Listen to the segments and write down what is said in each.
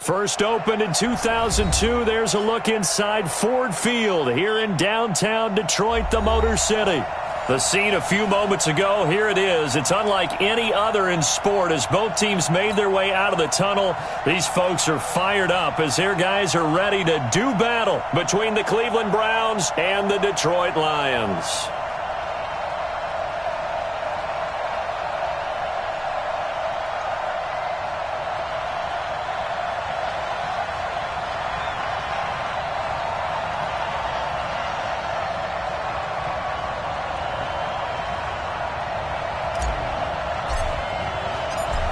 First opened in 2002, there's a look inside Ford Field here in downtown Detroit, the Motor City. The scene a few moments ago, here it is. It's unlike any other in sport as both teams made their way out of the tunnel. These folks are fired up as their guys are ready to do battle between the Cleveland Browns and the Detroit Lions.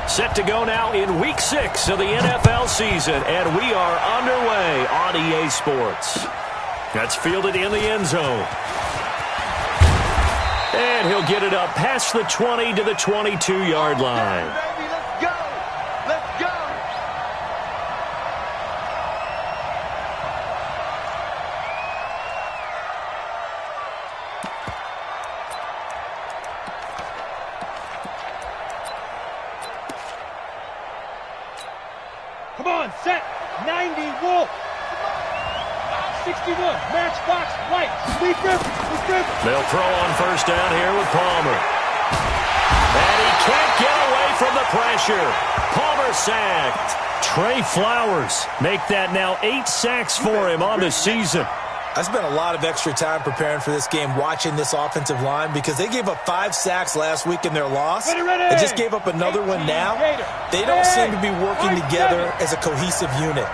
Set to go now in Week 6 of the NFL season, and we are underway on EA Sports. That's fielded in the end zone. And he'll get it up past the 20 to the 22-yard line. Let's go! Let's go! Come on, set. 90, Wolf. 61, matchbox, white. Sleeper. They'll throw on first down here with Palmer. And he can't get away from the pressure. Palmer sacked. Trey Flowers make that now 8 sacks for him on the season. I spent a lot of extra time preparing for this game watching this offensive line because they gave up 5 sacks last week in their loss. They just gave up another one now. They don't seem to be working together as a cohesive unit.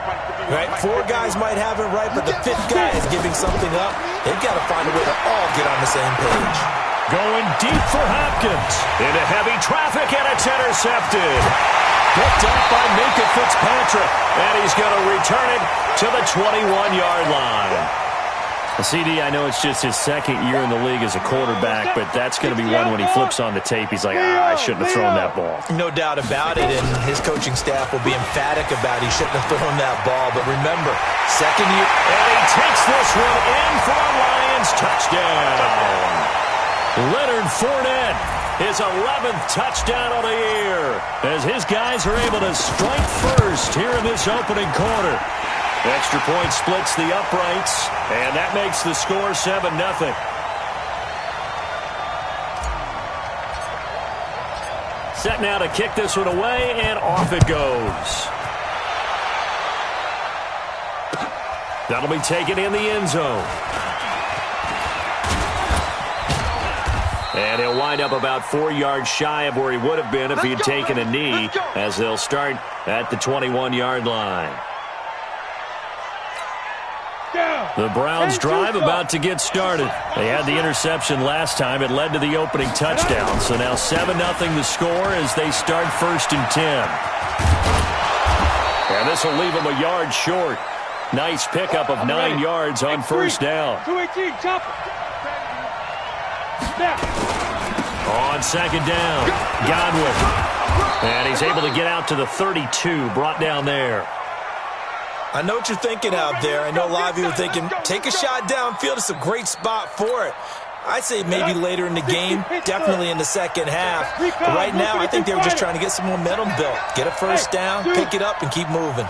Right? 4 guys might have it right, but the 5th guy is giving something up. They've got to find a way to all get on the same page. Going deep for Hopkins. Into heavy traffic, and it's intercepted. Picked up by Minka Fitzpatrick. And he's going to return it to the 21-yard line. CD, I know it's just his second year in the league as a quarterback, but that's going to be one when he flips on the tape. He's like, I shouldn't have thrown that ball. No doubt about it, and his coaching staff will be emphatic about he shouldn't have thrown that ball. But remember, second year. And he takes this one in for a Lions touchdown. Leonard Fournette, his 11th touchdown of the year, as his guys are able to strike first here in this opening quarter. Extra point splits the uprights, and that makes the score 7-0. Set now to kick this one away, and off it goes. That'll be taken in the end zone. And he'll wind up about 4 yards shy of where he would have been if he had taken a knee, as they'll start at the 21-yard line. The Browns drive about to get started. They had the interception last time. It led to the opening touchdown. So now 7-0 the score as they start 1st and 10. And this will leave them a yard short. Nice pickup of 9 yards on first down. 218, chop. On second down, Godwin. And he's able to get out to the 32, brought down there. I know what you're thinking out there. I know a lot of you are thinking, take a shot downfield. It's a great spot for it. I'd say maybe later in the game, definitely in the second half. But right now, I think they were just trying to get some momentum built. Get a first down, pick it up, and keep moving.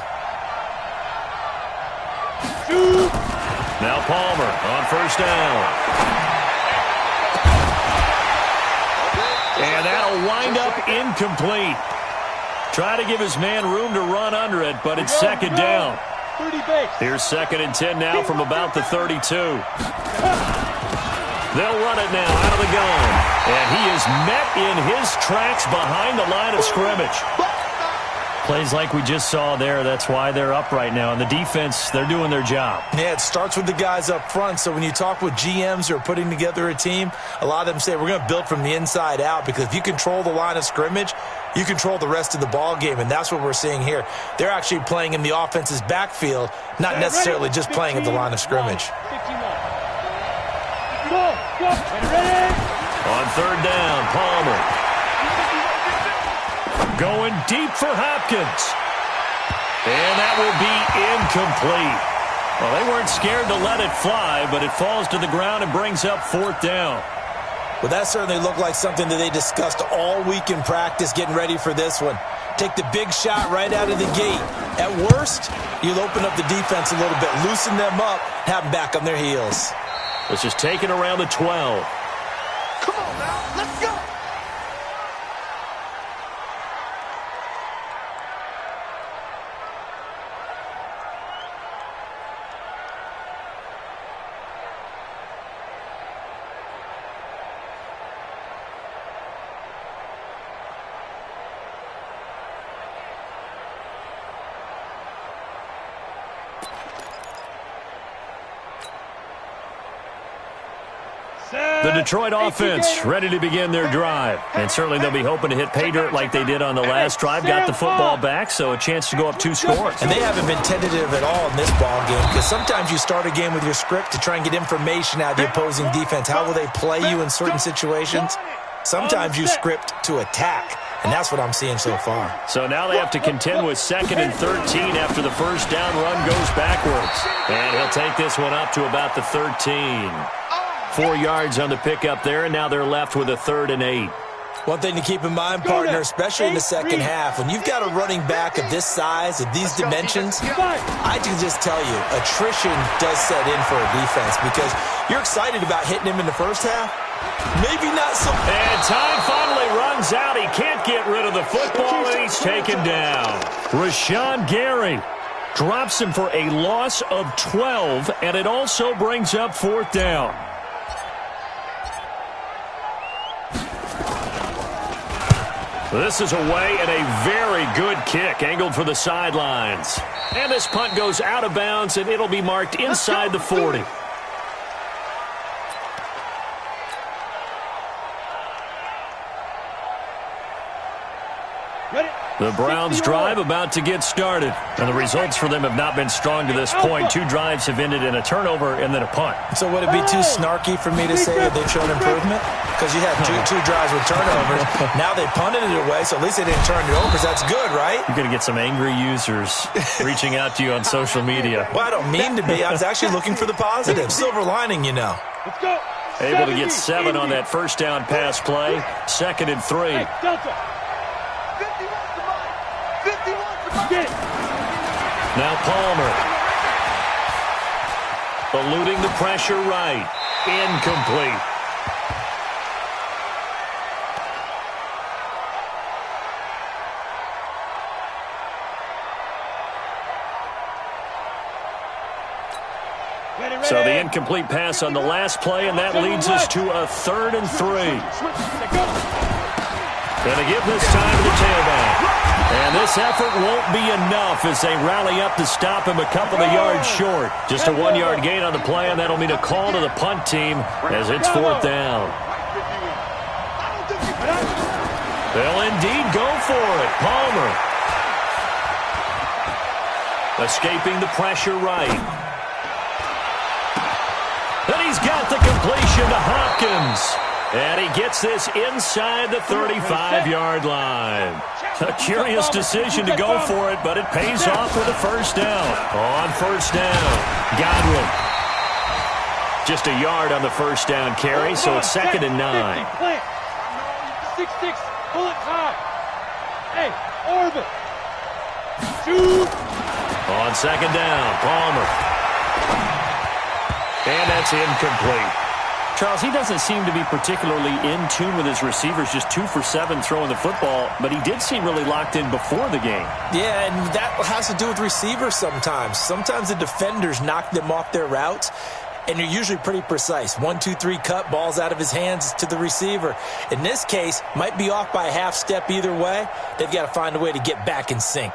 Now Palmer on first down. And that'll wind up incomplete. Try to give his man room to run under it, but it's second down. Here's 2nd and 10 now from about the 32. They'll run it now out of the gun. And he is met in his tracks behind the line of scrimmage. Plays like we just saw there. That's why they're up right now. And the defense, they're doing their job. Yeah, it starts with the guys up front. So when you talk with GMs who are putting together a team, a lot of them say we're going to build from the inside out, because if you control the line of scrimmage, you control the rest of the ball game, and that's what we're seeing here. They're actually playing in the offense's backfield, not necessarily just playing at the line of scrimmage. On third down, Palmer. Going deep for Hopkins. And that will be incomplete. Well, they weren't scared to let it fly, but it falls to the ground and brings up 4th down. Well, that certainly looked like something that they discussed all week in practice getting ready for this one. Take the big shot right out of the gate. At worst, you'll open up the defense a little bit, loosen them up, have them back on their heels. This is taken around the 12. Come on now, let's go. The Detroit offense ready to begin their drive. And certainly they'll be hoping to hit pay dirt like they did on the last drive. Got the football back, so a chance to go up 2 scores. And they haven't been tentative at all in this ball game because sometimes you start a game with your script to try and get information out of the opposing defense. How will they play you in certain situations? Sometimes you script to attack, and that's what I'm seeing so far. So now they have to contend with 2nd and 13 after the first down run goes backwards. And he'll take this one up to about the 13. 4 yards on the pickup there, and now they're left with a 3rd and 8. One thing to keep in mind, partner, especially in the second half, when you've got a running back of this size, of these dimensions, I can just tell you, attrition does set in for a defense because you're excited about hitting him in the first half. Maybe not so. And time finally runs out. He can't get rid of the football, and he's taken down. Rashawn Gary drops him for a loss of 12, and it also brings up 4th down. This is away and a very good kick angled for the sidelines. And this punt goes out of bounds, and it'll be marked inside the 40. The Browns' drive about to get started. And the results for them have not been strong to this point. 2 drives have ended in a turnover and then a punt. So would it be too snarky for me to say that they've shown improvement? Because you had two drives with turnovers. Now they punted it away, so at least they didn't turn it over. So that's good, right? You're going to get some angry users reaching out to you on social media. Well, I don't mean to be. I was actually looking for the positive. Silver lining, you know. Let's go. Able to get 7 on that first down pass play. 2nd and 3. Hey, Delta. 51 to Get it. Now Palmer. Eluding the pressure right. Incomplete. So the incomplete pass on the last play, and that leads us to a 3rd and 3. Going to give this time to the tailback. And this effort won't be enough as they rally up to stop him a couple of yards short. Just a 1-yard gain on the play, and that'll mean a call to the punt team as it's 4th down. They'll indeed go for it. Palmer. Escaping the pressure right. And he's got the completion to Hopkins. And he gets this inside the 35-yard line. A curious decision to go for it, but it pays off with a first down. On first down, Godwin. Just a yard on the first down carry, so it's 2nd and 9. 6-6, bullet high. Hey, orbit. Shoot. On 2nd down, Palmer. And that's incomplete. Charles, he doesn't seem to be particularly in tune with his receivers, just 2 for 7 throwing the football, but he did seem really locked in before the game. Yeah, and that has to do with receivers sometimes. Sometimes the defenders knock them off their routes, and they're usually pretty precise. 1, 2, 3 cut, balls out of his hands to the receiver. In this case, might be off by a half step either way. They've got to find a way to get back in sync.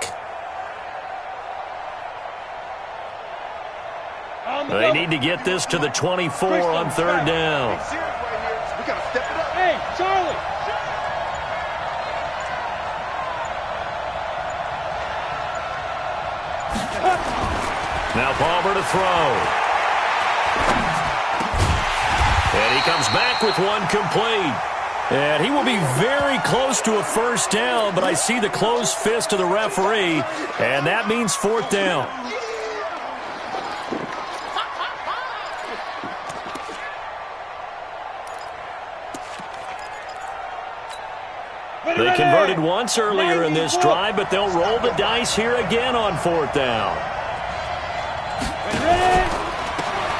They need to get this to the 24 on 3rd down. Hey, Charlie. Now Palmer to throw. And he comes back with one complete. And he will be very close to a first down, but I see the closed fist of the referee, and that means 4th down. They converted once earlier in this drive, but they'll roll the dice here again on 4th down.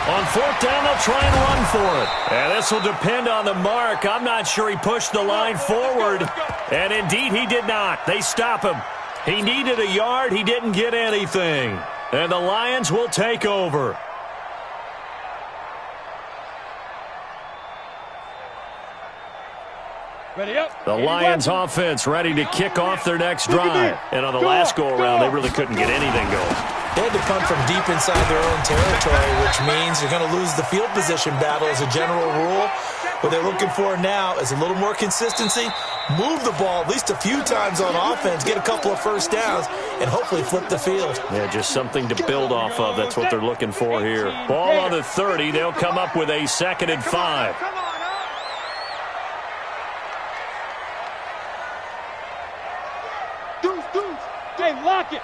On 4th down, they'll try and run for it. And this will depend on the mark. I'm not sure he pushed the line forward. And indeed, he did not. They stop him. He needed a yard. He didn't get anything. And the Lions will take over. Ready up. The Lions offense ready to kick off their next drive. And on the last go-around, they really couldn't get anything going. They had to punt from deep inside their own territory, which means you're going to lose the field position battle as a general rule. What they're looking for now is a little more consistency, move the ball at least a few times on offense, get a couple of first downs, and hopefully flip the field. Yeah, just something to build off of. That's what they're looking for here. Ball on the 30. They'll come up with a 2nd and 5. Hey, lock it.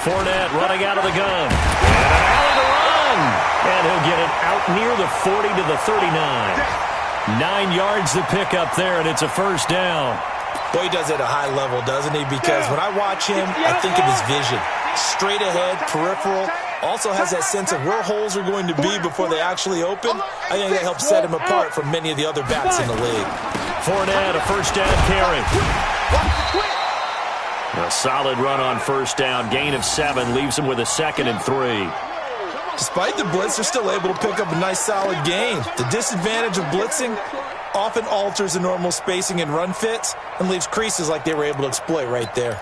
Fournette running out of the gun. And an alley to run. And he'll get it out near the 40 to the 39. 9 yards to pick up there, and it's a first down. Boy, he does it at a high level, doesn't he? Because when I watch him, I think of his vision. Straight ahead, peripheral. Also has that sense of where holes are going to be before they actually open. I think that helps set him apart from many of the other backs in the league. Fournette, a first down carry. A solid run on first down. Gain of 7 leaves him with a 2nd and 3. Despite the blitz, they're still able to pick up a nice solid gain. The disadvantage of blitzing often alters the normal spacing and run fits and leaves creases like they were able to exploit right there.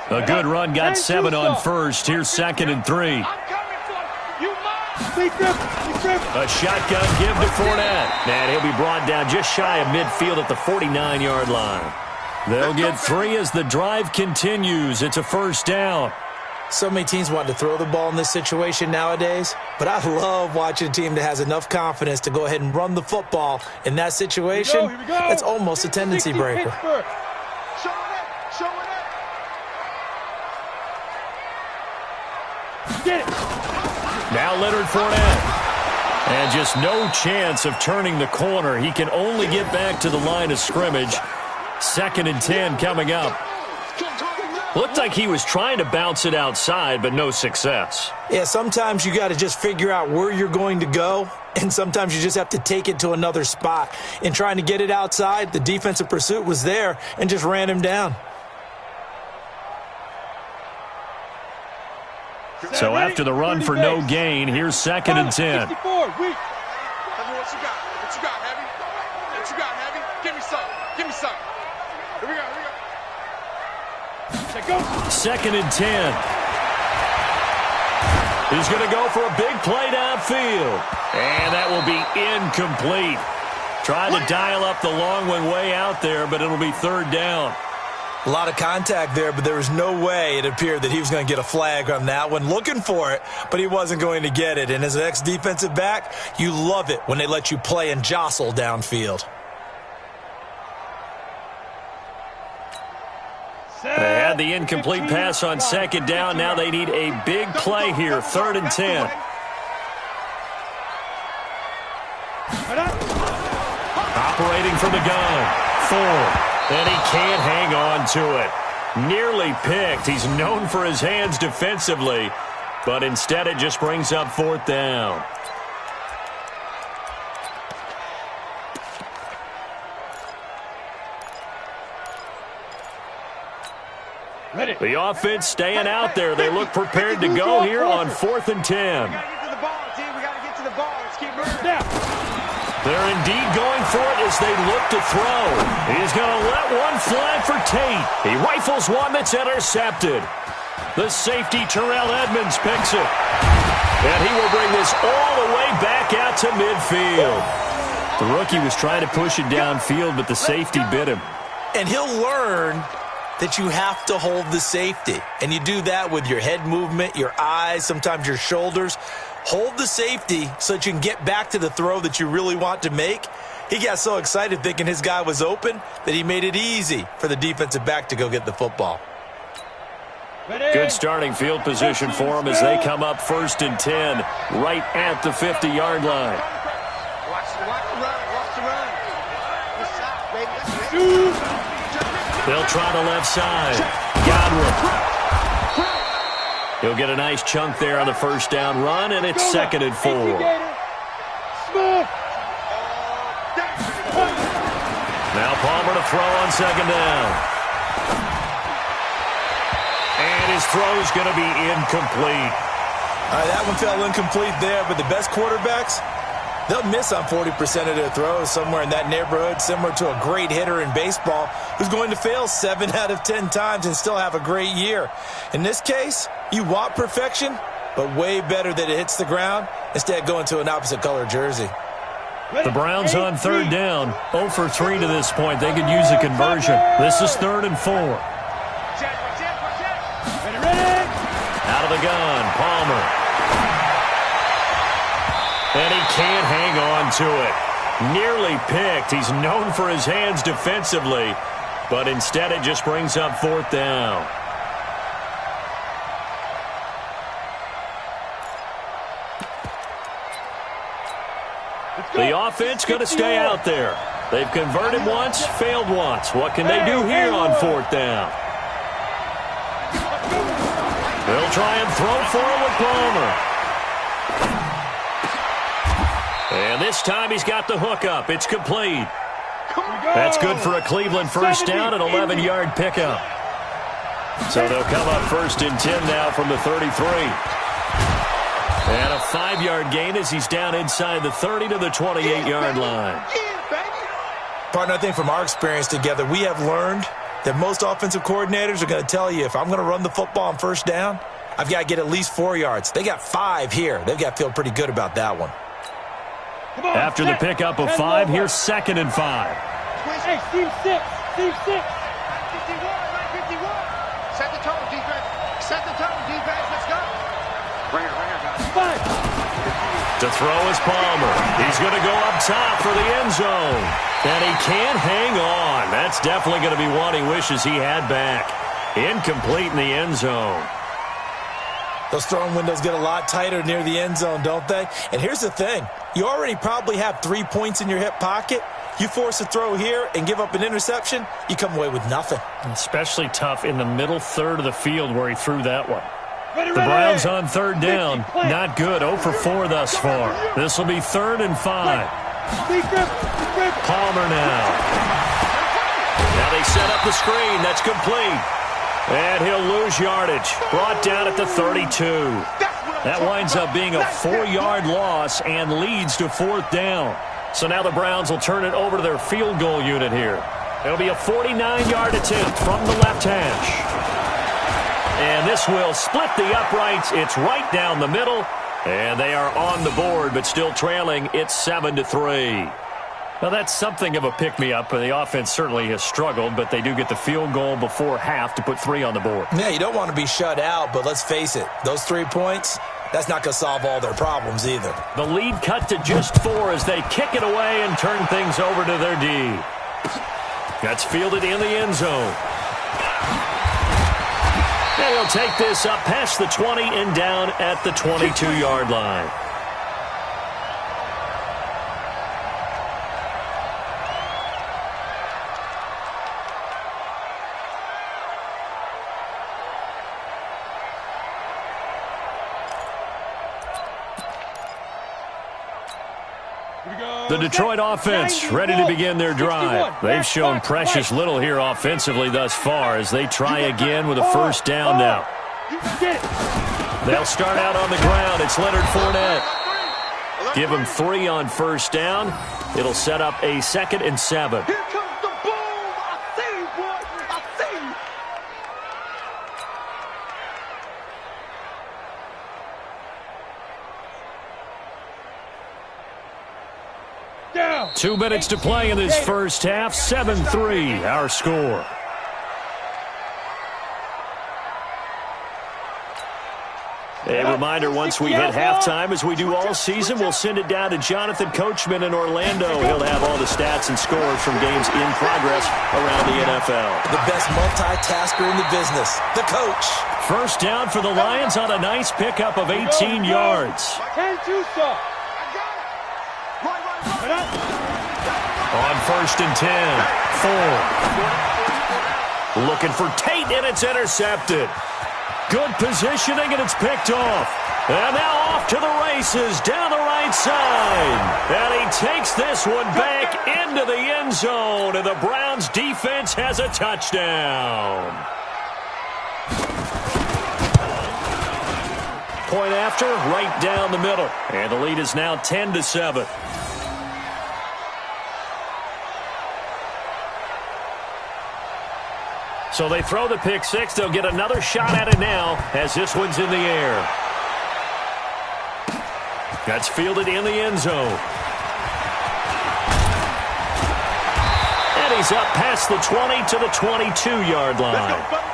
A good run, got 7 on first. Here's 2nd and 3. A shotgun give to Fournette. And he'll be brought down just shy of midfield at the 49-yard line. They'll get 3 as the drive continues. It's a first down. So many teams want to throw the ball in this situation nowadays, but I love watching a team that has enough confidence to go ahead and run the football in that situation. Here we go. That's almost a tendency breaker. Get it. Now Leonard Fournette. And just no chance of turning the corner. He can only get back to the line of scrimmage. 2nd and 10 coming up. Looked like he was trying to bounce it outside, but no success. Yeah, sometimes you got to just figure out where you're going to go, and sometimes you just have to take it to another spot. In trying to get it outside, the defensive pursuit was there and just ran him down. So after the run for no gain, here's 2nd and 10. What you got, Heavy? What you got, Heavy? Give me some. Give me some. Here we go. 2nd and 10. He's going to go for a big play downfield. And that will be incomplete. Trying to dial up the long one way out there, but it'll be 3rd down. A lot of contact there, but there was no way it appeared that he was going to get a flag on that one. Looking for it, but he wasn't going to get it. And as an ex-defensive back, you love it when they let you play and jostle downfield. They had the incomplete pass on 2nd down. Now they need a big play here. 3rd and 10. Operating from the gun. Ford. And he can't hang on to it. Nearly picked. He's known for his hands defensively, but instead it just brings up 4th down. Ready. The offense staying out there. They look prepared to go here on 4th and 10. We got to get to the ball, team. We got to get to the ball. Let's keep moving. Now. They're indeed going for it as they look to throw. He's going to let one fly for Tate. He rifles one that's intercepted. The safety, Terrell Edmonds, picks it. And he will bring this all the way back out to midfield. The rookie was trying to push it downfield, but the safety bit him. And he'll learn that you have to hold the safety. And you do that with your head movement, your eyes, sometimes your shoulders. Hold the safety so that you can get back to the throw that you really want to make. He got so excited thinking his guy was open that he made it easy for the defensive back to go get the football. Good starting field position for them as they come up 1st and 10 right at the 50-yard line. Watch the run. Watch the run. They'll try the left side. Godwin. He'll get a nice chunk there on the first down run, and it's 2nd and 4. Now Palmer to throw on 2nd down. And his throw's going to be incomplete. That one fell incomplete there, but the best quarterbacks, they'll miss on 40% of their throws, somewhere in that neighborhood, similar to a great hitter in baseball who's going to fail 7 out of 10 times and still have a great year. In this case, you want perfection, but way better that it hits the ground instead of going to an opposite color jersey. The Browns on 3rd down, 0 for 3 to this point. They could use a conversion. This is 3rd and 4. Out of the gun, Palmer. And he can't hang on to it. Nearly picked. He's known for his hands defensively, but instead it just brings up 4th down. The offense going to stay out there. They've converted once, failed once. What can they do here on 4th down? They'll try and throw for it with Palmer. And this time he's got the hook up. It's complete. That's good for a Cleveland first down, an 11-yard pickup. So they'll come up 1st and 10 now from the 33. And a 5-yard gain as he's down inside the 30 to the 28-yard line. Partner, I think from our experience together, we have learned that most offensive coordinators are going to tell you, if I'm going to run the football on 1st down, I've got to get at least 4 yards. They got 5 here. They've got to feel pretty good about that one. After the pickup of 5, here's 2nd and 5. Hey, team 6. Team 6. 51. Set the tone, defense. Set the tone, defense. Let's go. Bring it, guys. 5. To throw is Palmer. He's going to go up top for the end zone. And he can't hang on. That's definitely going to be one he wishes he had back. Incomplete in the end zone. Those throwing windows get a lot tighter near the end zone, don't they? And here's the thing. You already probably have 3 points in your hip pocket. You force a throw here and give up an interception, you come away with nothing. Especially tough in the middle third of the field where he threw that one. The Browns on 3rd down. Not good. 0 for 4 thus far. This will be 3rd and 5. Palmer now. Now they set up the screen. That's complete. And he'll lose yardage. Brought down at the 32. That winds up being a 4-yard loss and leads to 4th down. So now the Browns will turn it over to their field goal unit here. It'll be a 49-yard attempt from the left hash. And this will split the uprights. It's right down the middle. And they are on the board, but still trailing. It's 7-3. Now, that's something of a pick-me-up, and the offense certainly has struggled, but they do get the field goal before half to put 3 on the board. Yeah, you don't want to be shut out, but let's face it, those 3 points, that's not going to solve all their problems either. The lead cut to just 4 as they kick it away and turn things over to their D. That's fielded in the end zone. And he'll take this up past the 20 and down at the 22-yard line. The Detroit offense ready to begin their drive. They've shown precious little here offensively thus far as they try again with a first down now. They'll start out on the ground. It's Leonard Fournette. Give him 3 on first down. It'll set up a 2nd and 7. Here comes the boom. I see, boy. I see. Down. 2 minutes to play in this first half. 7-3, our score. A reminder, once we hit halftime, as we do all season, we'll send it down to Jonathan Coachman in Orlando. He'll have all the stats and scores from games in progress around the NFL. The best multitasker in the business, the coach. First down for the Lions on a nice pickup of 18 yards. Can do so. On On 1st and 10. Ford. Looking for Tate, and it's intercepted. Good positioning, and it's picked off. And now off to the races down the right side. And he takes this one back into the end zone, and the Browns defense has a touchdown. Point after, right down the middle. And the lead is now 10-7. So they throw the pick six. They'll get another shot at it now as this one's in the air. That's fielded in the end zone. And he's up past the 20 to the 22-yard line.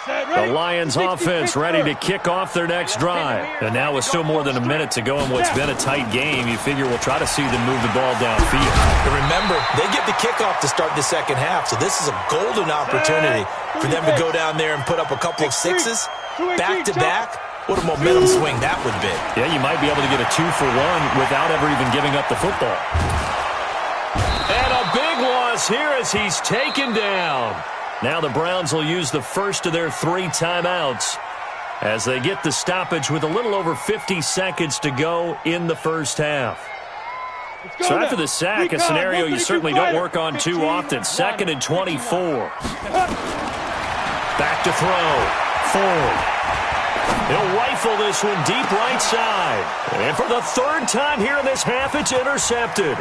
The Lions offense ready to kick off their next drive. And now with still more than a minute to go in what's been a tight game, you figure we'll try to see them move the ball downfield. And remember, they get the kickoff to start the second half, so this is a golden opportunity for them to go down there and put up a couple of sixes back-to-back. What a momentum swing that would be. Yeah, you might be able to get a 2-for-1 without ever even giving up the football. And a big loss here as he's taken down. Now the Browns will use the first of their 3 timeouts as they get the stoppage with a little over 50 seconds to go in the first half. So after the sack, a scenario you certainly don't work on too often. 2nd and 24. Back to throw. Ford. He'll rifle this one deep right side. And for the 3rd time here in this half, it's intercepted.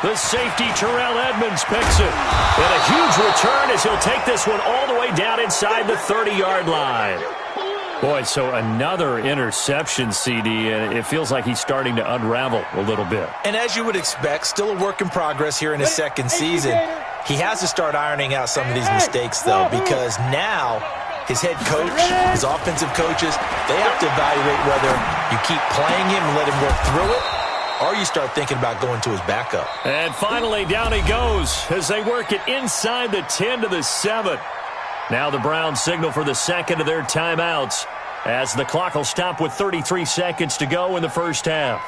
The safety, Terrell Edmonds, picks it. And a huge return as he'll take this one all the way down inside the 30-yard line. Boy, so another interception, CD, and it feels like he's starting to unravel a little bit. And as you would expect, still a work in progress here in his second season. He has to start ironing out some of these mistakes, though, because now his head coach, his offensive coaches, they have to evaluate whether you keep playing him and let him work through it, or you start thinking about going to his backup. And finally, down he goes as they work it inside the 10 to the 7. Now the Browns signal for the second of their timeouts as the clock will stop with 33 seconds to go in the first half.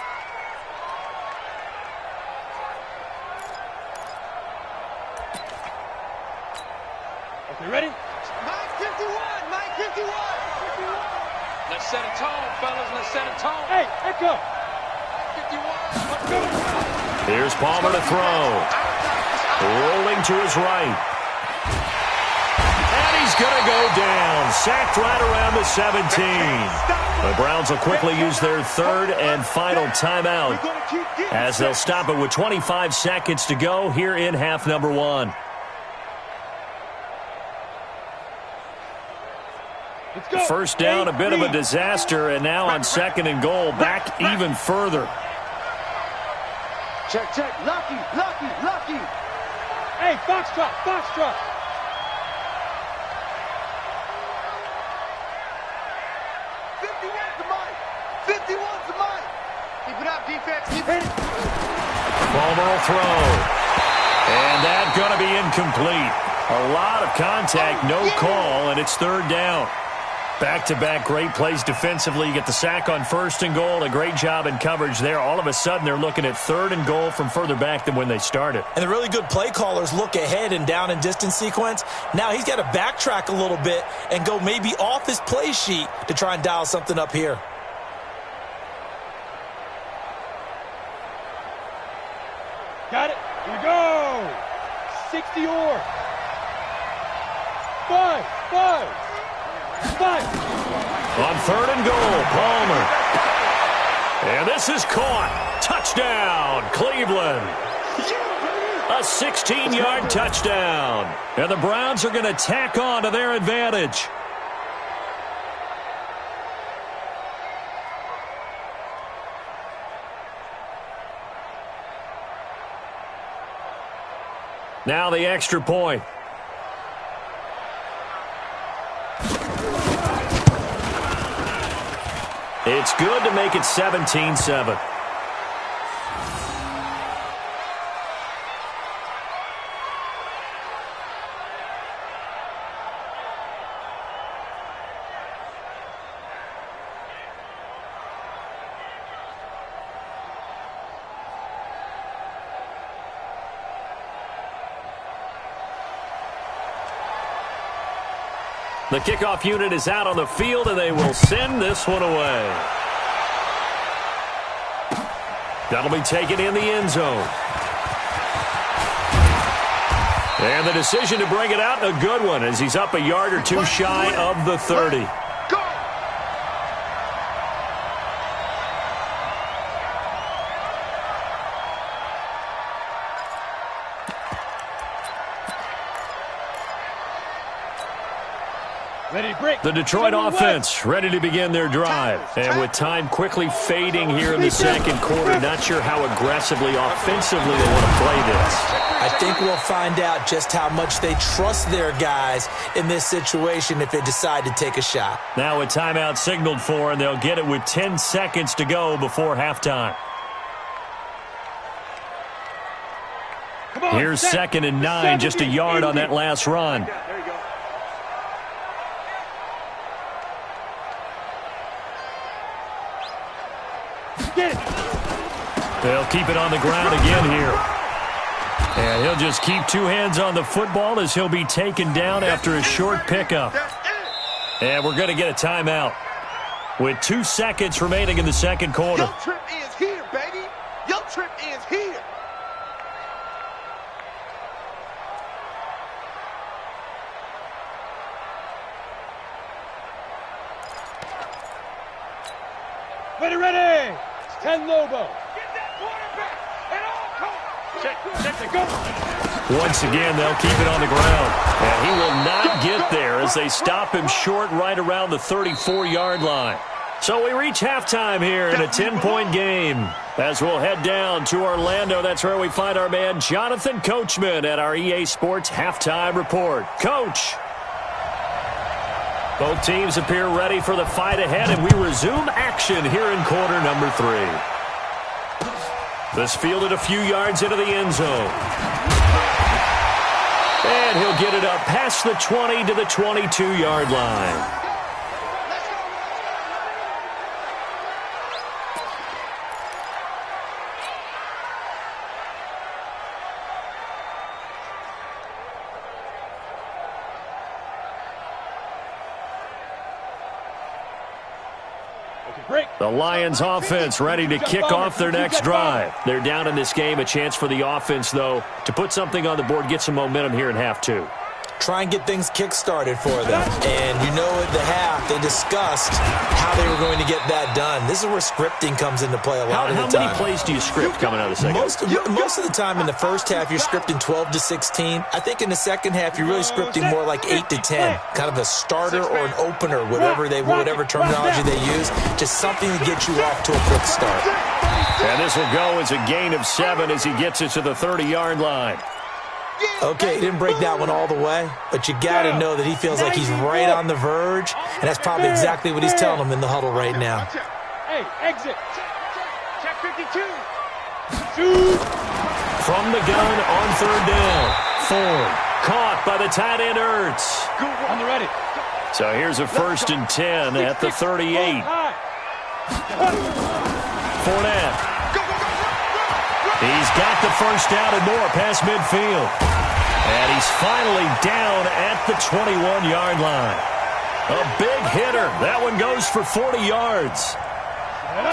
Okay, ready? Mike 51, Mike 51. Let's set a tone, fellas. Let's set a tone. Hey, Echo. 51. Here's Palmer to throw. Rolling to his right. And he's going to go down. Sacked right around the 17. The Browns will quickly use their 3rd and final timeout as they'll stop it with 25 seconds to go here in half number 1. First down, a bit of a disaster, and now on 2nd and goal, back even further. Check, check. Lucky. Hey, Foxtrot. 51's the Mike. 51's the Mike. Keep it up, defense. Keep it. Palmer will throw. And that's going to be incomplete. A lot of contact, no call, and it's 3rd down. Back-to-back great plays defensively. You get the sack on 1st and goal. A great job in coverage there. All of a sudden, they're looking at 3rd and goal from further back than when they started. And the really good play callers look ahead and down and distance sequence. Now he's got to backtrack a little bit and go maybe off his play sheet to try and dial something up here. Got it. Here we go. 60 or. 5. On 3rd and goal, Palmer. And this is caught. Touchdown, Cleveland. A 16-yard touchdown. And the Browns are going to tack on to their advantage. Now the extra point. It's good to make it 17-7. The kickoff unit is out on the field, and they will send this one away. That'll be taken in the end zone. And the decision to bring it out, a good one, as he's up a yard or two shy of the 30. The Detroit offense ready to begin their drive. And with time quickly fading here in the second quarter, not sure how aggressively, offensively they want to play this. I think we'll find out just how much they trust their guys in this situation if they decide to take a shot. Now a timeout signaled for, and they'll get it with 10 seconds to go before halftime. Here's 2nd and 9, just a yard on that last run. They'll keep it on the ground again here. And he'll just keep two hands on the football as he'll be taken down after a short pickup. And we're going to get a timeout with 2 seconds remaining in the second quarter. Your trip is here, baby. Your trip is here. Ready. 10 Lobo. Get that quarterback. And all coach. Check the go. Once again, they'll keep it on the ground. And he will not get there as they stop him short right around the 34-yard line. So we reach halftime here in a 10-point game. As we'll head down to Orlando, that's where we find our man Jonathan Coachman at our EA Sports Halftime Report. Coach. Both teams appear ready for the fight ahead, and we resume action here in quarter number 3. This fielded a few yards into the end zone. And he'll get it up past the 20 to the 22-yard line. The Lions offense ready to kick off their next drive. They're down in this game. A chance for the offense, though, to put something on the board, get some momentum here in half 2. Try and get things kick-started for them. And you know at the half, they discussed how they were going to get that done. This is where scripting comes into play a lot of the time. How many plays do you script coming out of the second? Most of the time in the first half, you're scripting 12 to 16. I think in the second half, you're really scripting more like 8 to 10. Kind of a starter or an opener, whatever terminology they use. Just something to get you off to a quick start. And this will go as a gain of 7 as he gets it to the 30-yard line. Okay, he didn't break that one all the way, but you got to know that he feels like he's right on the verge, and that's probably exactly what he's telling them in the huddle right now. Hey, exit. Check 52. Shoot. From the gun on 3rd down. Ford caught by the tight end Ertz. On the ready. So here's a 1st and 10 at the 38. Fournette. He's got the first down and more past midfield. And he's finally down at the 21-yard line. A big hitter. That one goes for 40 yards.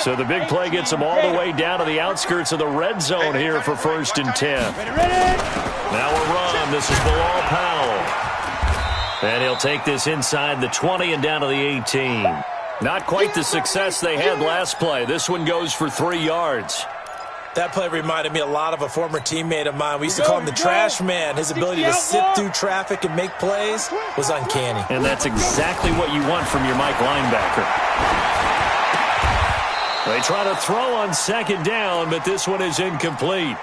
So the big play gets him all the way down to the outskirts of the red zone here for 1st and 10. Now a run. This is Bilal Powell. And he'll take this inside the 20 and down to the 18. Not quite the success they had last play. This one goes for 3 yards. That play reminded me a lot of a former teammate of mine. We used to call him the trash man. His ability to sit through traffic and make plays was uncanny. And that's exactly what you want from your Mike linebacker. They try to throw on 2nd down, but this one is incomplete.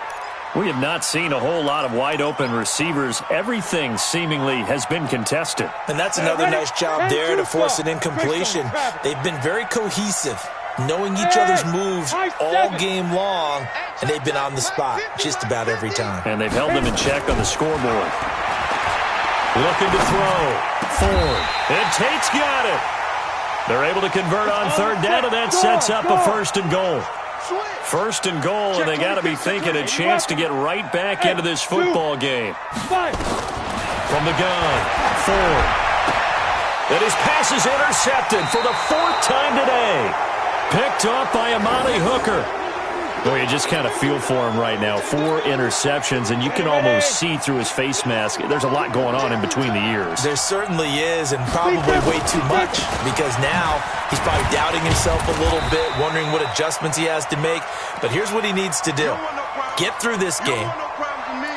We have not seen a whole lot of wide-open receivers. Everything seemingly has been contested. And that's another nice job there to force an incompletion. They've been very cohesive, knowing each other's moves all game long, and they've been on the spot just about every time. And they've held them in check on the scoreboard. Looking to throw. Ford. And Tate's got it. They're able to convert on 3rd down, and that sets up a 1st and goal. 1st and goal, and they got to be thinking a chance to get right back into this football game. From the gun, Ford. And his pass is intercepted for the 4th time today. Picked off by Amani Hooker. Boy, you just kind of feel for him right now. 4 interceptions, and you can almost see through his face mask. There's a lot going on in between the ears. There certainly is, and probably way too much, because now he's probably doubting himself a little bit, wondering what adjustments he has to make. But here's what he needs to do. Get through this game,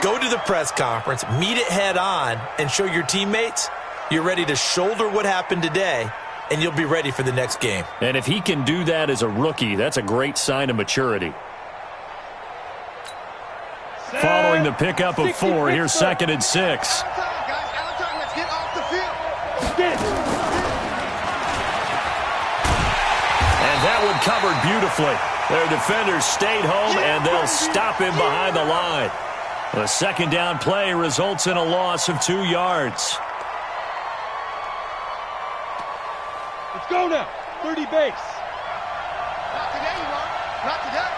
go to the press conference, meet it head on, and show your teammates you're ready to shoulder what happened today, and you'll be ready for the next game. And if he can do that as a rookie, that's a great sign of maturity. Following the pickup of 4, here's 2nd and 6. And that one covered beautifully. Their defenders stayed home, and they'll stop him behind the line. The 2nd down play results in a loss of 2 yards. Let's go now. 30 base. Not today, you are. Not today.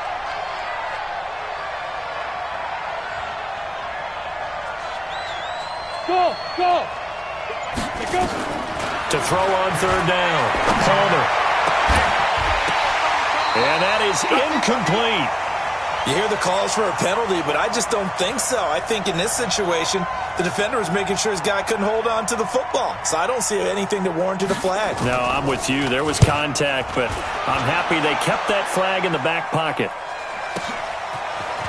Go. Go. To throw on 3rd down. Palmer. And that is incomplete. You hear the calls for a penalty, but I just don't think so. I think in this situation, the defender was making sure his guy couldn't hold on to the football. So I don't see anything that warranted a flag. No, I'm with you. There was contact, but I'm happy they kept that flag in the back pocket.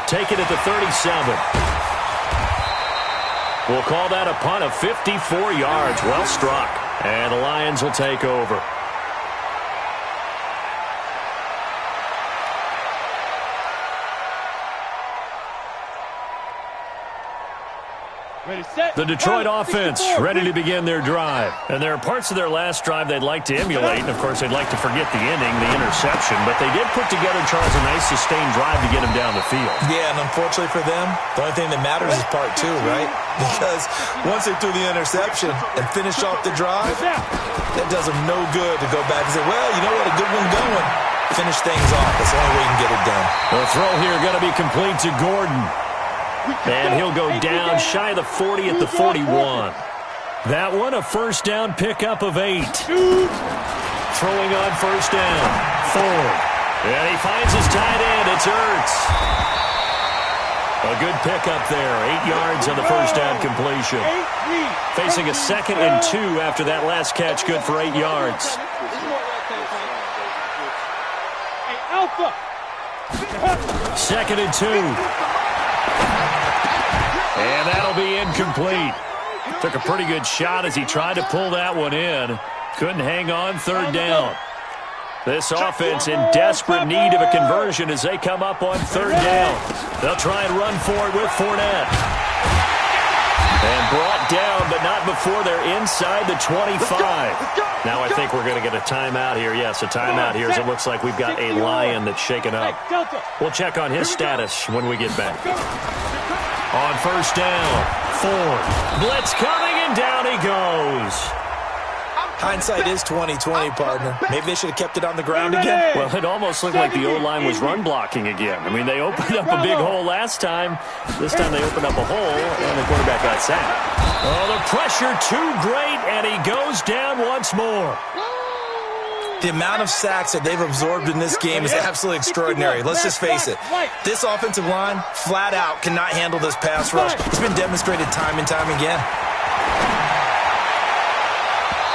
Take it at the 37. We'll call that a punt of 54 yards. Well struck. And the Lions will take over. The Detroit offense ready to begin their drive. And there are parts of their last drive they'd like to emulate. And, of course, they'd like to forget the inning, the interception. But they did put together, Charles, a nice sustained drive to get him down the field. Yeah, and unfortunately for them, the only thing that matters is part 2, right? Because once they threw the interception and finished off the drive, that does them no good to go back and say, well, you know what, a good one going. Finish things off. That's the only way you can get it done. The throw here going to be complete to Gordon. And he'll go down shy of the 40 at the 41. That one, a 1st down pickup of 8. Throwing on 1st down. Ford. And he finds his tight end. It's Ertz. A good pickup there. 8 yards on the 1st down completion. Facing a 2nd and 2 after that last catch. Good for 8 yards. Alpha. 2nd and 2. And that'll be incomplete. Took a pretty good shot as he tried to pull that one in. Couldn't hang on 3rd down. This offense in desperate need of a conversion as they come up on 3rd down. They'll try and run for it with Fournette. And brought down, but not before they're inside the 25. Now I think we're going to get a timeout here. Yes, a timeout here as it looks like we've got a Lion that's shaken up. We'll check on his status when we get back. On 1st down, Ford. Blitz coming, and down he goes. Hindsight is 20/20, partner. Maybe they should have kept it on the ground again. Well, it almost looked like the O-line was run blocking again. I mean, they opened up a big hole last time. This time they opened up a hole, and the quarterback got sacked. Oh, the pressure too great, and he goes down once more. The amount of sacks that they've absorbed in this game is absolutely extraordinary. Let's just face it. This offensive line, flat out, cannot handle this pass rush. It's been demonstrated time and time again.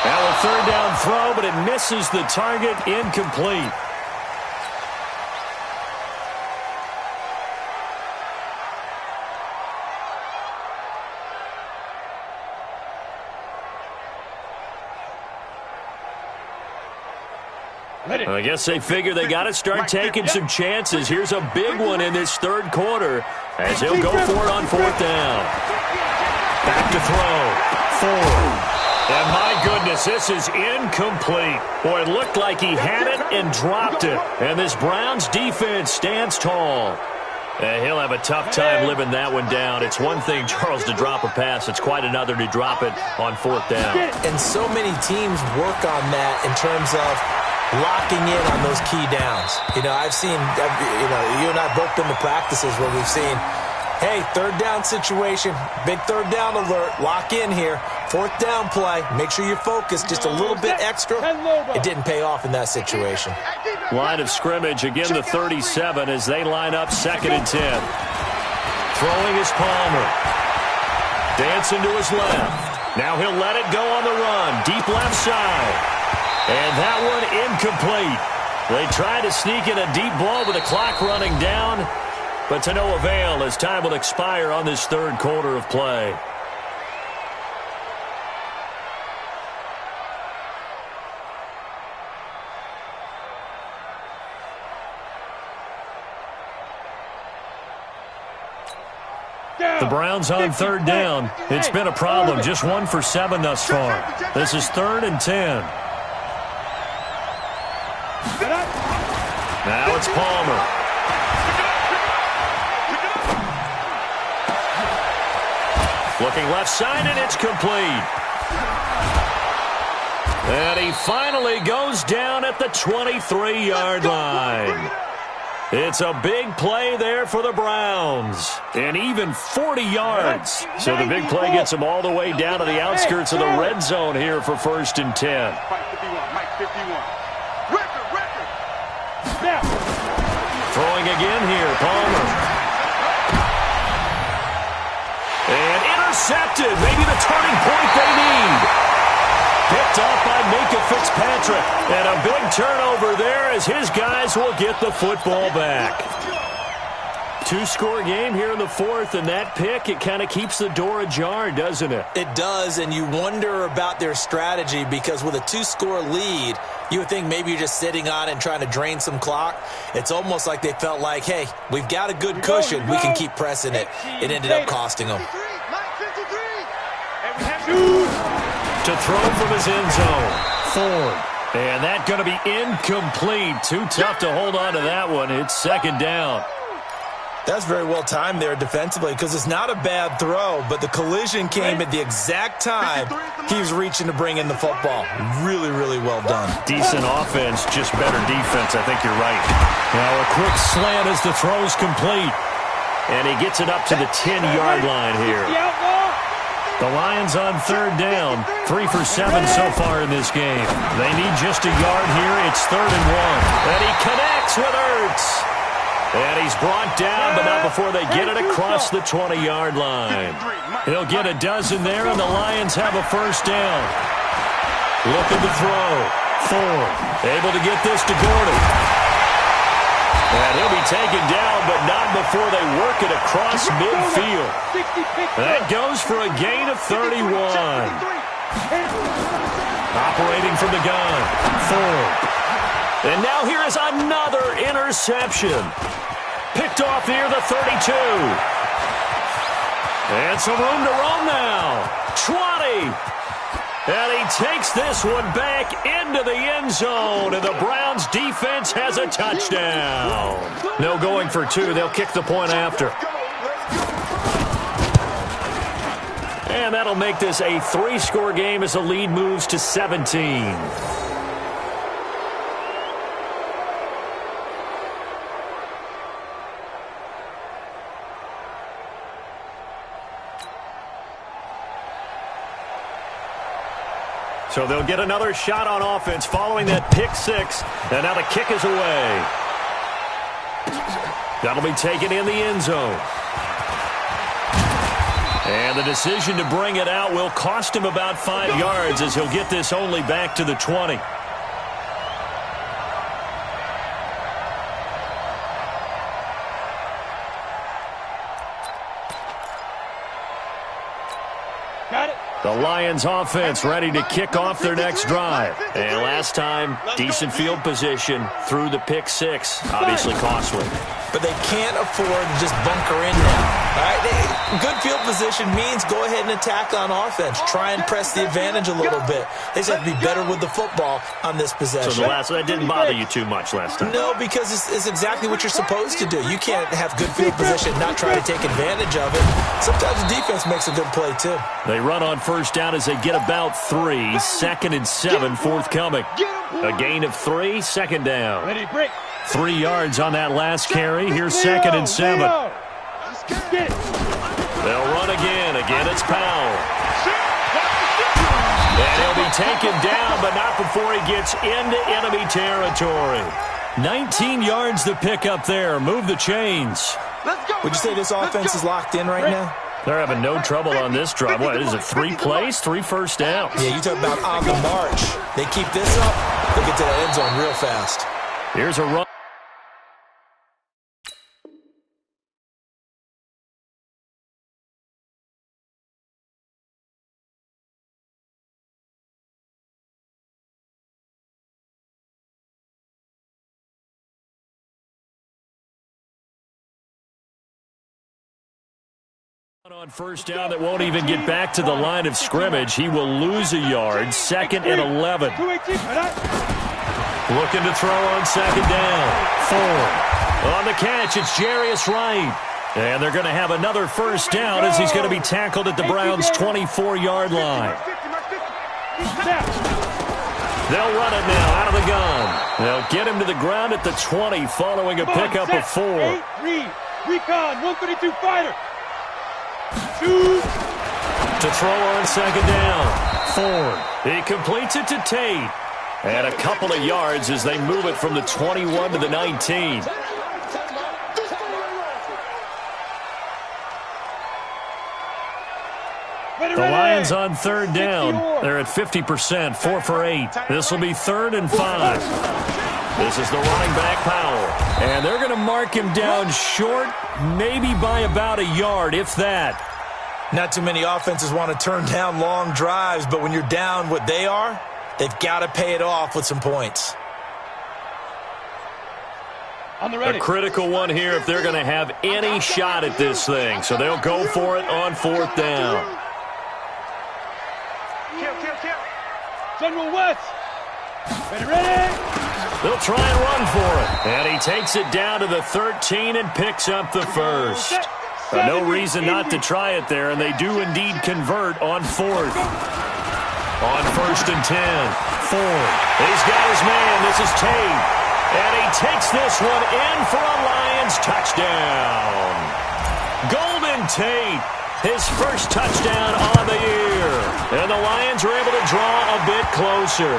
Now a 3rd down throw, but it misses the target. Incomplete. I guess they figure they got to start taking some chances. Here's a big one in this 3rd quarter as he'll go for it on 4th down. Back to throw. Ford. And my goodness, this is incomplete. Boy, it looked like he had it and dropped it. And this Browns defense stands tall. And he'll have a tough time living that one down. It's one thing, Charles, to drop a pass. It's quite another to drop it on 4th down. And so many teams work on that in terms of locking in on those key downs. You know, I've seen, you and I both been to practices where we've seen, Hey, third down situation. Big third down alert. Lock in here. Fourth down play. Make sure you're focused just a little bit extra. It didn't pay off in that situation. Line of scrimmage, again the 37 as they line up 2nd and 10. Throwing is Palmer. Dancing to his left. Now he'll let it go on the run. Deep left side. And that one incomplete. They tried to sneak in a deep ball with the clock running down, but to no avail as time will expire on this third quarter of play. The Browns on third down. It's been a problem. Just 1 for 7 thus far. This is 3rd and 10. Now it's Palmer. Looking left side, and it's complete. And he finally goes down at the 23-yard line. It's a big play there for the Browns. And even 40 yards. So the big play gets them all the way down to the outskirts of the red zone here for 1st and 10. Mike 51. Record. Throwing again here, Palmer. And intercepted. Maybe the turning point they need. Picked off by Minka Fitzpatrick. And a big turnover there as his guys will get the football back. 2-score game here in the 4th, and that pick, it kind of keeps the door ajar, doesn't it? It does, and you wonder about their strategy because with a 2-score lead, you would think maybe you're just sitting on it and trying to drain some clock. It's almost like they felt like, hey, we've got a good cushion. We can keep pressing it. It ended up costing them. To throw from his end zone. Ford. And that going to be incomplete. Too tough to hold on to that one. It's 2nd down. That's very well timed there defensively because it's not a bad throw, but the collision came at the exact time he was reaching to bring in the football. Really, really well done. Decent offense, just better defense. I think you're right. Now a quick slant as the throw's complete. And he gets it up to the 10-yard line here. The Lions on 3rd down. 3 for 7 so far in this game. They need just a yard here. It's 3rd and 1. And he connects with Ertz. And he's brought down, but not before they get it across the 20-yard line. He'll get a dozen there, and the Lions have a 1st down. Looking to throw. Ford able to get this to Gordon. And he'll be taken down, but not before they work it across midfield. That goes for a gain of 31. Operating from the gun. Ford. And now here is another interception. Picked off near the 32. And some room to roam now. 20. And he takes this one back into the end zone. And the Browns defense has a touchdown. No going for 2. They'll kick the point after. And that'll make this a 3-score game as the lead moves to 17. So they'll get another shot on offense following that pick 6. And now the kick is away. That'll be taken in the end zone. And the decision to bring it out will cost him about 5 yards as he'll get this only back to the 20. The Lions offense ready to kick off their next drive. And last time, decent field position through the pick 6. Obviously costly. But they can't afford to just bunker in now. All right? Good field position means go ahead and attack on offense. Try and press the advantage a little bit. They just have to be better with the football on this possession. So that didn't bother you too much last time? No, because it's exactly what you're supposed to do. You can't have good field position and not try to take advantage of it. Sometimes the defense makes a good play, too. They run on 1st down as they get about 3. 2nd and 7 forthcoming. A gain of 3, 2nd down. 3 yards on that last carry. Here's 2nd and 7. Get it. They'll run again. Again, it's Powell. And he'll be taken down, but not before he gets into enemy territory. 19 yards to pick up there. Move the chains. Would you say this offense is locked in right now? They're having no trouble on this drive. What is it, 3 plays, 3 first downs? Yeah, you talk about on the march. They keep this up, they'll get to the end zone real fast. Here's a run. On first down that won't even get back to the line of scrimmage. He will lose a yard. 2nd and 11. Looking to throw on 2nd down. 4. On the catch, it's Jarius Wright. And they're going to have another first down as he's going to be tackled at the Browns' 24-yard line. They'll run it now out of the gun. They'll get him to the ground at the 20 following a pickup of 4. Recon, 132 fighter. To throw on 2nd down. 4. He completes it to Tate. And a couple of yards as they move it from the 21 to the 19. The Lions on 3rd down. They're at 50%, 4 for 8. This will be 3rd and 5. This is the running back, Powell. And they're going to mark him down short, maybe by about a yard, if that. Not too many offenses want to turn down long drives, but when you're down what they are, they've got to pay it off with some points. A critical one here if they're going to have any shot at this thing. So they'll go for it on 4th down. General West. Ready. They'll try and run for it. And he takes it down to the 13 and picks up the first. No reason not to try it there, and they do indeed convert on 4th. On 1st and 10. 4. He's got his man. This is Tate. And he takes this one in for a Lions touchdown. Golden Tate, his first touchdown on the year. And the Lions are able to draw a bit closer.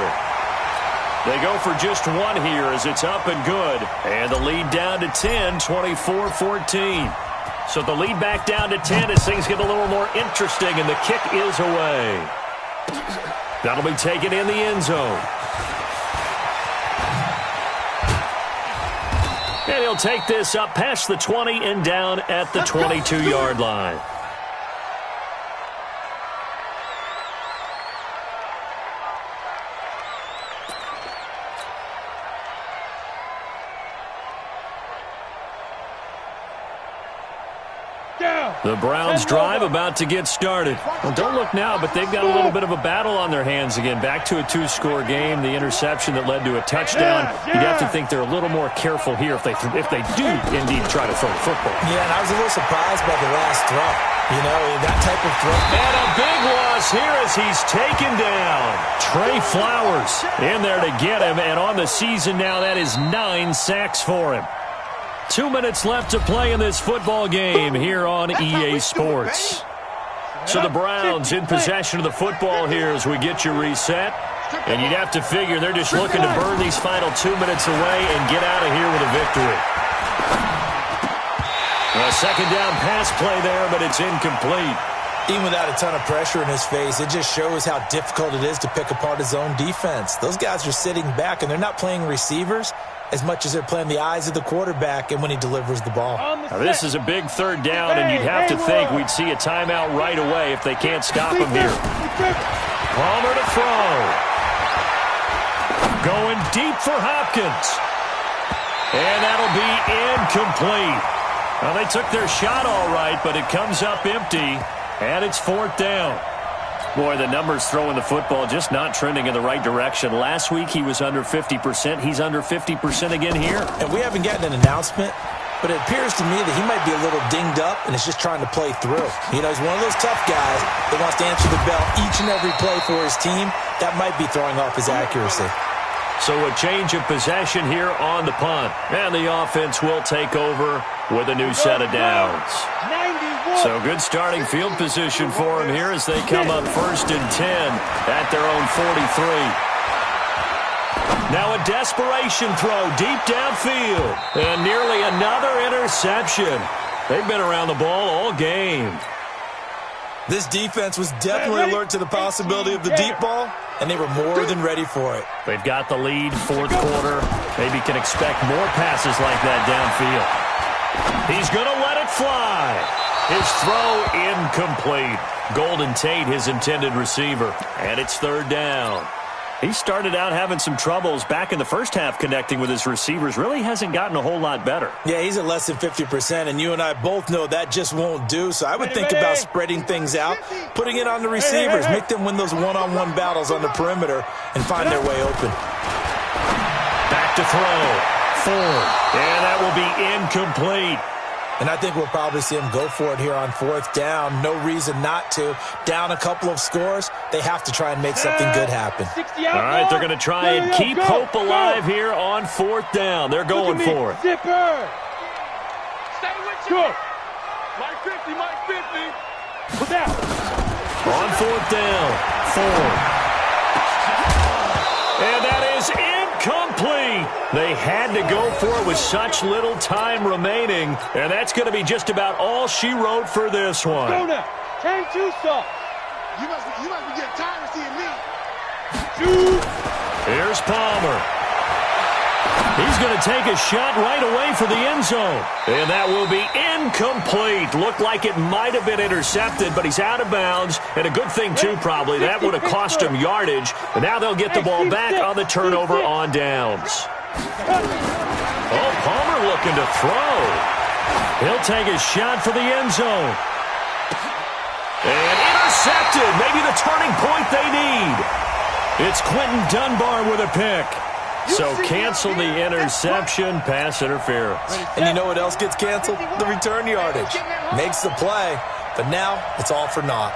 They go for just one here as it's up and good. And the lead down to 10, 24-14. So the lead back down to 10 as things get a little more interesting, and the kick is away. That'll be taken in the end zone. And he'll take this up past the 20 and down at the 22-yard line. The Browns drive about to get started. Well, don't look now, but they've got a little bit of a battle on their hands again. Back to a 2-score game, the interception that led to a touchdown. You'd have to think they're a little more careful here if they do indeed try to throw the football. Yeah, and I was a little surprised by the last throw. You know, that type of throw. And a big loss here as he's taken down. Trey Flowers in there to get him, and on the season now, that is 9 sacks for him. 2 minutes left to play in this football game here on EA Sports. So the Browns in possession of the football here as we get you reset. And you'd have to figure they're just looking to burn these final 2 minutes away and get out of here with a victory. A 2nd down pass play there, but it's incomplete. Even without a ton of pressure in his face, it just shows how difficult it is to pick apart his own defense. Those guys are sitting back, and they're not playing receivers as much as they're playing the eyes of the quarterback and when he delivers the ball. Now, this is a big 3rd down, and you'd have to think we'd see a timeout right away if they can't stop him here. Palmer to throw. Going deep for Hopkins. And that'll be incomplete. Well, they took their shot all right, but it comes up empty, and it's 4th down. Boy, the numbers throwing the football just not trending in the right direction. Last week he was under 50%. He's under 50% again here. And we haven't gotten an announcement, but it appears to me that he might be a little dinged up and is just trying to play through. You know, he's one of those tough guys that wants to answer the bell each and every play for his team. That might be throwing off his accuracy. So a change of possession here on the punt. And the offense will take over with a new set of downs. So good starting field position for them here as they come up 1st and 10 at their own 43. Now a desperation throw deep downfield. And nearly another interception. They've been around the ball all game. This defense was definitely alert to the possibility of the deep ball, and they were more than ready for it. They've got the lead, 4th quarter. Maybe can expect more passes like that downfield. He's going to let it fly. His throw incomplete. Golden Tate, his intended receiver. And it's 3rd down. He started out having some troubles back in the first half connecting with his receivers. Really hasn't gotten a whole lot better. Yeah, he's at less than 50%, and you and I both know that just won't do. So I would think about spreading things out, putting it on the receivers, make them win those one-on-one battles on the perimeter, and find their way open. Back to throw. Ford. And that will be incomplete. And I think we'll probably see him go for it here on 4th down. No reason not to. Down a couple of scores, they have to try and make something good happen. All right, they're going to try and keep hope alive here on 4th down. They're going for it. Zipper. Stay with you. Mike 50, Mike 50. Put that. On 4th down, Ford. And that is incomplete. They had to go for it with such little time remaining, and that's going to be just about all she wrote for this one. Go now. 10-2 soft. You must be getting tired of seeing me. Here's Palmer. He's going to take a shot right away for the end zone. And that will be incomplete. Looked like it might have been intercepted, but he's out of bounds. And a good thing, too, probably. That would have cost him yardage. And now they'll get the ball back on the turnover on downs. Oh, Palmer looking to throw. He'll take a shot for the end zone. And intercepted. Maybe the turning point they need. It's Quentin Dunbar with a pick. So cancel the interception, pass interference. And you know what else gets canceled? The return yardage. Makes the play, but now it's all for naught.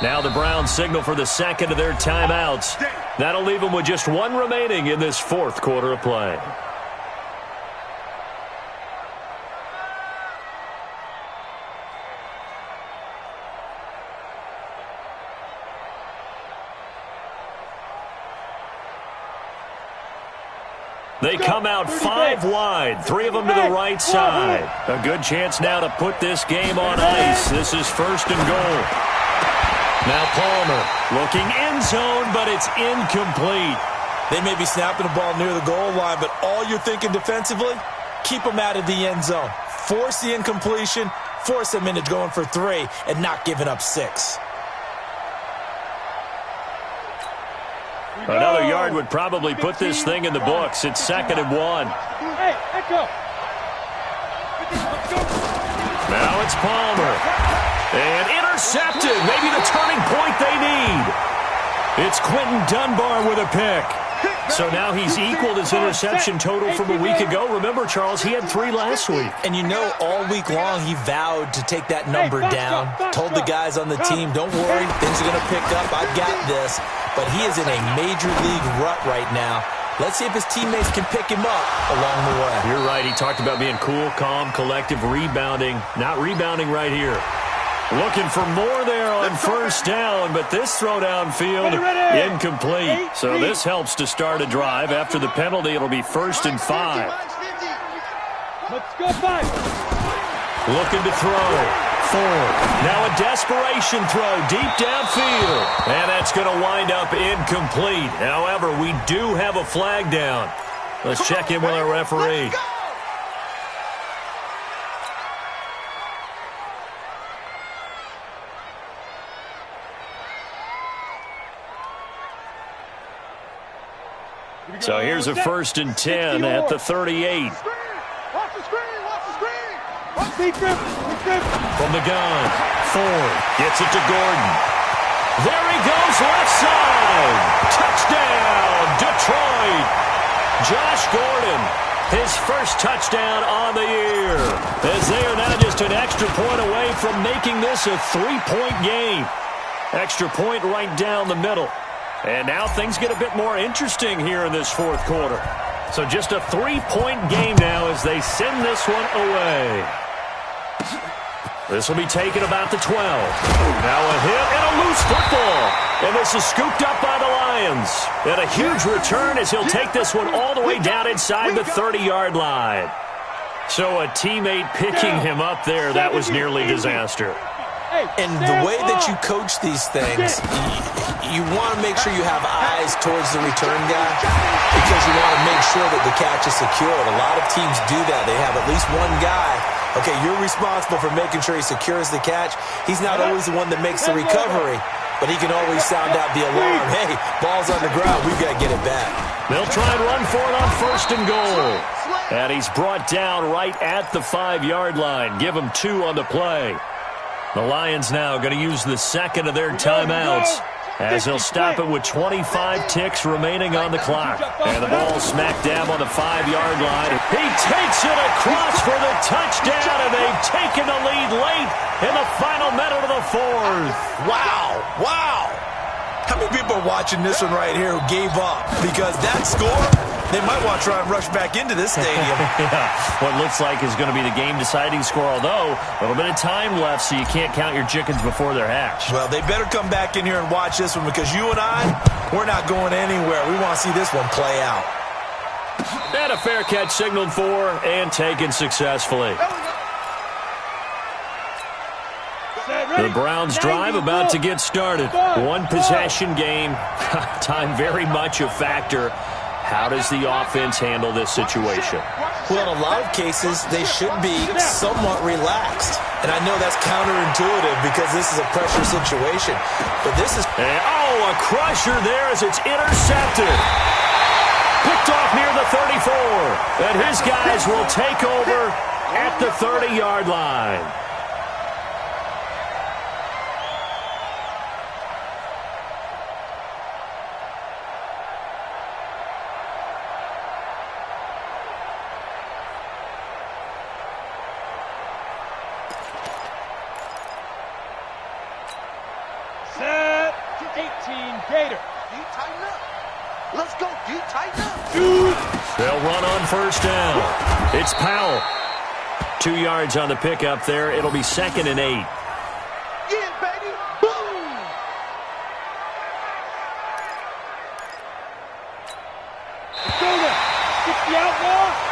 Now the Browns signal for the second of their timeouts. That'll leave them with just one remaining in this 4th quarter of play. They come out 5 wide, 3 of them to the right side. A good chance now to put this game on ice. This is 1st and goal. Now Palmer looking end zone, but it's incomplete. They may be snapping the ball near the goal line, but all you're thinking defensively, keep them out of the end zone. Force the incompletion, force them into going for 3, and not giving up 6. Another yard would probably put this thing in the books. It's 2nd and 1. Hey, Echo. Now it's Palmer. And intercepted. Maybe the turning point they need. It's Quentin Dunbar with a pick. So now he's equaled his interception total from a week ago. Remember, Charles, he had 3 last week. And you know, all week long he vowed to take that number down. Told the guys on the team, don't worry, things are going to pick up. I've got this. But he is in a major league rut right now. Let's see if his teammates can pick him up along the way. You're right. He talked about being cool, calm, collective, rebounding. Not rebounding right here. Looking for more there on 1st down, but this throw downfield incomplete. So this helps to start a drive. After the penalty, it'll be 1st and 5. Let's go 5. Looking to throw. 4. Now a desperation throw deep downfield. And that's going to wind up incomplete. However, we do have a flag down. Let's check in with our referee. So here's a 1st and 10 at the 38. Watch the screen, watch the screen. From the gun, Ford gets it to Gordon. There he goes, left side. Touchdown, Detroit. Josh Gordon, his first touchdown on the year. As they are now just an extra point away from making this a 3-point game. Extra point right down the middle. And now things get a bit more interesting here in this fourth quarter. So just a 3-point game now as they send this one away. This will be taken about the 12. Now a hit and a loose football. And this is scooped up by the Lions. And a huge return as he'll take this one all the way down inside the 30-yard line. So a teammate picking him up there, that was nearly disaster. And the way that you coach these things, you want to make sure you have eyes towards the return guy because you want to make sure that the catch is secured. A lot of teams do that. They have at least one guy. Okay, you're responsible for making sure he secures the catch. He's not always the one that makes the recovery, but he can always sound out the alarm. Hey, ball's on the ground. We've got to get it back. They'll try and run for it on 1st and goal. And he's brought down right at the 5-yard line. Give him 2 on the play. The Lions now going to use the second of their timeouts as they'll stop it with 25 ticks remaining on the clock. And the ball smack dab on the 5-yard line. He takes it across for the touchdown, and they've taken the lead late in the final minute of the fourth. Wow, wow. How many people are watching this one right here who gave up? Because that score, they might want to try and rush back into this stadium. Yeah, what looks like is going to be the game-deciding score, although a little bit of time left, so you can't count your chickens before they're hatched. Well, they better come back in here and watch this one because you and I, we're not going anywhere. We want to see this one play out. And a fair catch signaled for and taken successfully. The Browns drive about to get started. One possession game. Time very much a factor. How does the offense handle this situation? Well, in a lot of cases, they should be somewhat relaxed. And I know that's counterintuitive because this is a pressure situation. But this is... a crusher there as it's intercepted. Picked off near the 34. And his guys will take over at the 30-yard line. Set 18 Gator. You tighten up. Let's go. You tighten up. They'll run on 1st down. It's Powell. 2 yards on the pickup there. It'll be 2nd and 8. Yeah, baby. Boom. Dakota, get the outlaw.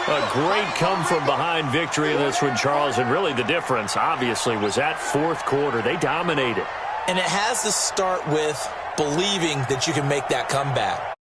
A great come-from-behind victory in this one, Charles, and really the difference, obviously, was that fourth quarter. They dominated. And it has to start with believing that you can make that comeback.